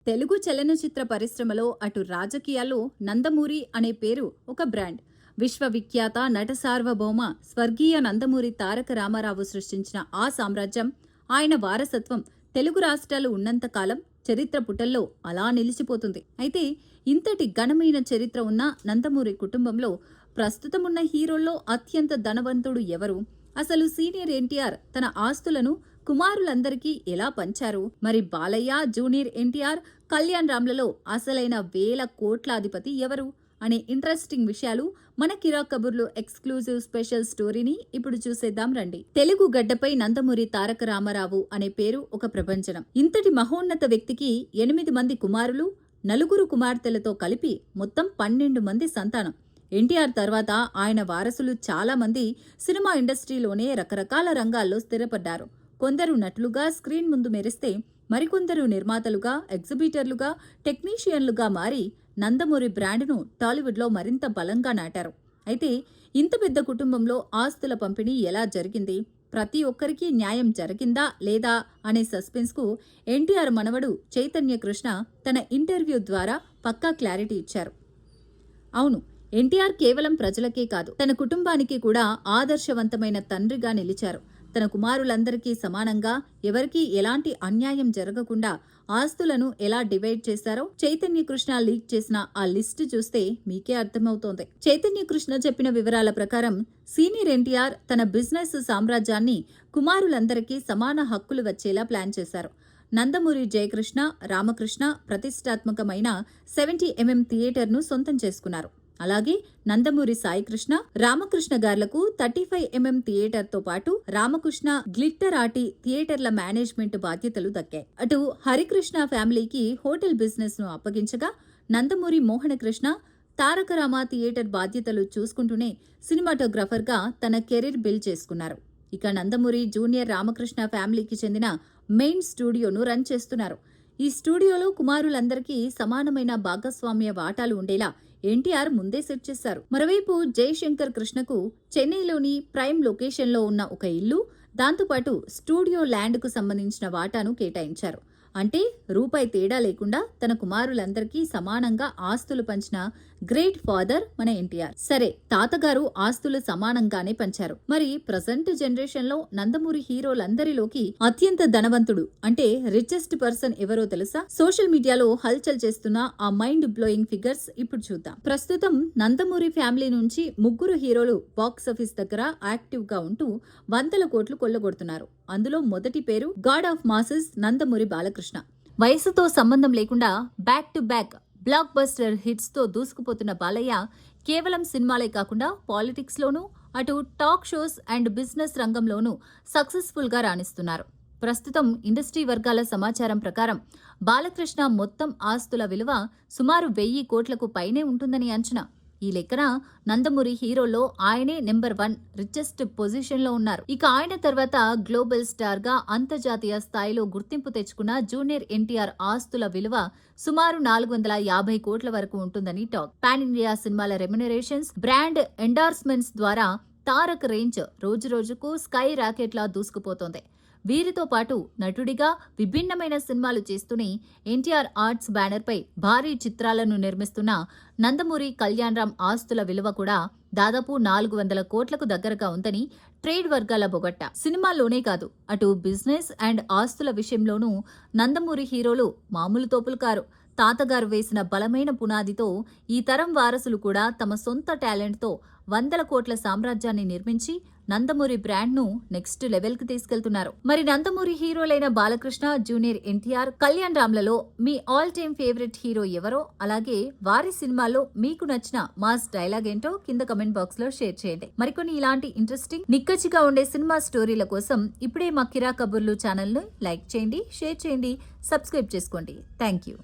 తెలుగు చలనచిత్ర పరిశ్రమలో అటు రాజకీయాల్లో నందమూరి అనే పేరు ఒక బ్రాండ్. విశ్వవిఖ్యాత నట సార్వభౌమ స్వర్గీయ నందమూరి తారక రామారావు సృష్టించిన ఆ సామ్రాజ్యం, ఆయన వారసత్వం తెలుగు రాష్ట్రాలు ఉన్నంతకాలం చరిత్ర పుటల్లో అలా నిలిచిపోతుంది. అయితే ఇంతటి ఘనమైన చరిత్ర ఉన్న నందమూరి కుటుంబంలో ప్రస్తుతమున్న హీరోల్లో అత్యంత ధనవంతుడు ఎవరు? అసలు సీనియర్ ఎన్టీఆర్ తన ఆస్తులను కుమారులందరికీ ఎలా పంచారు? మరి బాలయ్య, జూనియర్ ఎన్టీఆర్, కళ్యాణ్ రామ్లలో అసలైన వేల కోట్లాధిపతి ఎవరు అనే ఇంట్రెస్టింగ్ విషయాలు మన కిరాక్ కబుర్లు ఎక్స్క్లూజివ్ స్పెషల్ స్టోరీని ఇప్పుడు చూసేద్దాం రండి. తెలుగు గడ్డపై నందమూరి తారక రామారావు అనే పేరు ఒక ప్రపంచనం. ఇంతటి మహోన్నత వ్యక్తికి 8 మంది కుమారులు, 4 కుమార్తెలతో కలిపి మొత్తం 12 మంది సంతానం. ఎన్టీఆర్ తర్వాత ఆయన వారసులు చాలా మంది సినిమా ఇండస్ట్రీలోనే రకరకాల రంగాల్లో స్థిరపడ్డారు. కొందరు నటులుగా స్క్రీన్ ముందు మెరిస్తే, మరికొందరు నిర్మాతలుగా, ఎగ్జిబిటర్లుగా, టెక్నీషియన్లుగా మారి నందమూరి బ్రాండ్ను టాలీవుడ్లో మరింత బలంగా నాటారు. అయితే ఇంత పెద్ద కుటుంబంలో ఆస్తుల పంపిణీ ఎలా జరిగింది? ప్రతి ఒక్కరికి న్యాయం జరిగిందా లేదా అనే సస్పెన్స్కు ఎన్టీఆర్ మనవడు చైతన్య కృష్ణ తన ఇంటర్వ్యూ ద్వారా పక్కా క్లారిటీ ఇచ్చారు. అవును, ఎన్టీఆర్ కేవలం ప్రజలకే కాదు, తన కుటుంబానికి కూడా ఆదర్శవంతమైన తండ్రిగా నిలిచారు. తన కుమారులందరికీ సమానంగా, ఎవరికీ ఎలాంటి అన్యాయం జరగకుండా ఆస్తులను ఎలా డివైడ్ చేశారో చైతన్య కృష్ణ లీక్ చేసిన ఆ లిస్టు చూస్తే మీకే అర్థమవుతోంది. చైతన్య కృష్ణ చెప్పిన వివరాల ప్రకారం సీనియర్ ఎన్టీఆర్ తన బిజినెస్ సామ్రాజ్యాన్ని కుమారులందరికీ సమాన హక్కులు వచ్చేలా ప్లాన్ చేశారు. నందమూరి జయకృష్ణ, రామకృష్ణ ప్రతిష్టాత్మకమైన 70mm థియేటర్ను సొంతం చేసుకున్నారు. అలాగే నందమూరి సాయికృష్ణ, రామకృష్ణ గార్లకు 35mm థియేటర్తో పాటు రామకృష్ణ గ్లిట్టర్ ఆర్టి థియేటర్ల మేనేజ్మెంట్ బాధ్యతలు దక్కాయి. అటు హరికృష్ణ ఫ్యామిలీకి హోటల్ బిజినెస్ ను అప్పగించగా, నందమూరి మోహనకృష్ణ తారక రామ థియేటర్ బాధ్యతలు చూసుకుంటూనే సినిమాటోగ్రాఫర్ గా తన కెరీర్ బిల్డ్ చేసుకున్నారు. ఇక నందమూరి జూనియర్ రామకృష్ణ ఫ్యామిలీకి చెందిన మెయిన్ స్టూడియోను రన్ చేస్తున్నారు. ఈ స్టూడియోలో కుమారులందరికీ సమానమైన భాగస్వామ్య వాటాలు ఉండేలా ఎన్టీఆర్ ముందే సెట్ చేశారు. మరోవైపు జయశంకర్ కృష్ణకు చెన్నైలోని ప్రైమ్ లొకేషన్లో ఉన్న ఒక ఇల్లు, దాంతోపాటు స్టూడియో ల్యాండ్కు సంబంధించిన వాటాను కేటాయించారు. అంటే రూపాయి తేడా లేకుండా తన కుమారులందరికీ సమానంగా ఆస్తులు పంచిన గ్రేట్ ఫాదర్ మన ఎన్టీఆర్. సరే, తాతగారు ఆస్తులు సమానంగానే పంచారు. మరి ప్రజెంట్ జనరేషన్ లో నందమూరి హీరోలందరిలోకి అత్యంత ధనవంతుడు అంటే రిచెస్ట్ పర్సన్ ఎవరో తెలుసా? సోషల్ మీడియాలో హల్చల్ చేస్తున్న ఆ మైండ్ బ్లోయింగ్ ఫిగర్స్ ఇప్పుడు చూద్దాం. ప్రస్తుతం నందమూరి ఫ్యామిలీ నుంచి 3 హీరోలు బాక్సాఫీస్ దగ్గర యాక్టివ్ గా ఉంటూ 100 కోట్లు కొల్లగొడుతున్నారు. అందులో మొదటి పేరు God of masses Nandamuri Balakrishna. వయసుతో సంబంధం లేకుండా back to back block buster hits తో దూసుకుపోతున్న బాలయ్య కేవలం సినిమాలే కాకుండా పాలిటిక్స్ లోనూ, అటు టాక్ షోస్ అండ్ బిజినెస్ రంగంలోనూ సక్సెస్ఫుల్ గా రాణిస్తున్నారు. ప్రస్తుతం ఇండస్ట్రీ వర్గాల సమాచారం ప్రకారం బాలకృష్ణ మొత్తం ఆస్తుల విలువ సుమారు 1000 కోట్లకు పైనే ఉంటుందని అంచనా. ఈ లెక్కన నందమూరి హీరోలో ఆయనే నెంబర్ 1 రిచెస్ట్ పొజిషన్ లో ఉన్నారు. ఇక ఆయన తర్వాత గ్లోబల్ స్టార్ గా అంతర్జాతీయ స్థాయిలో గుర్తింపు తెచ్చుకున్న జూనియర్ ఎన్టీఆర్ ఆస్తుల విలువ సుమారు 450 కోట్ల వరకు ఉంటుందని టాక్. పాన్ ఇండియా సినిమాల రెమ్యునరేషన్స్, బ్రాండ్ ఎండార్స్మెంట్స్ ద్వారా తారక్ రేంజ్ రోజురోజుకు స్కై రాకెట్లా దూసుకుపోతోంది. వీరితో పాటు నటుడిగా విభిన్నమైన సినిమాలు చేస్తూనే ఎన్టీఆర్ ఆర్ట్స్ బ్యానర్ పై భారీ చిత్రాలను నిర్మిస్తున్న నందమూరి కళ్యాణ్ రామ్ ఆస్తుల విలువ కూడా దాదాపు 400 కోట్లకు దగ్గరగా ఉందని ట్రేడ్ వర్గాల బొగట్ట. సినిమాల్లోనే కాదు, అటు బిజినెస్ అండ్ ఆస్తుల విషయంలోనూ నందమూరి హీరోలు మామూలు తోపులు కారు. తాతగారు వేసిన బలమైన పునాదితో ఈ తరం వారసులు కూడా తమ సొంత టాలెంట్తో 100 కోట్ల సామ్రాజ్యాన్ని నిర్మించి నందమూరి బ్రాండ్ను నెక్స్ట్ లెవెల్కి తీసుకెళ్తున్నారు. మరి Nandamuri హీరోలైన Balakrishna, junior NTR, Kalyan రామ్లలో me all time favourite hero ఎవరో, అలాగే వారి సినిమాలో మీకు నచ్చిన మాస్ డైలాగ్ ఏంటో కింద కమెంట్ బాక్స్ లో షేర్ చేయండి. మరికొన్ని ఇలాంటి ఇంట్రెస్టింగ్, నిక్కచ్చిగా ఉండే సినిమా స్టోరీల కోసం ఇప్పుడే మా కిరాక్ కబుర్లు ఛానల్ ను లైక్ చేయండి, షేర్ చేయండి, సబ్స్క్రైబ్ చేసుకోండి. Thank you.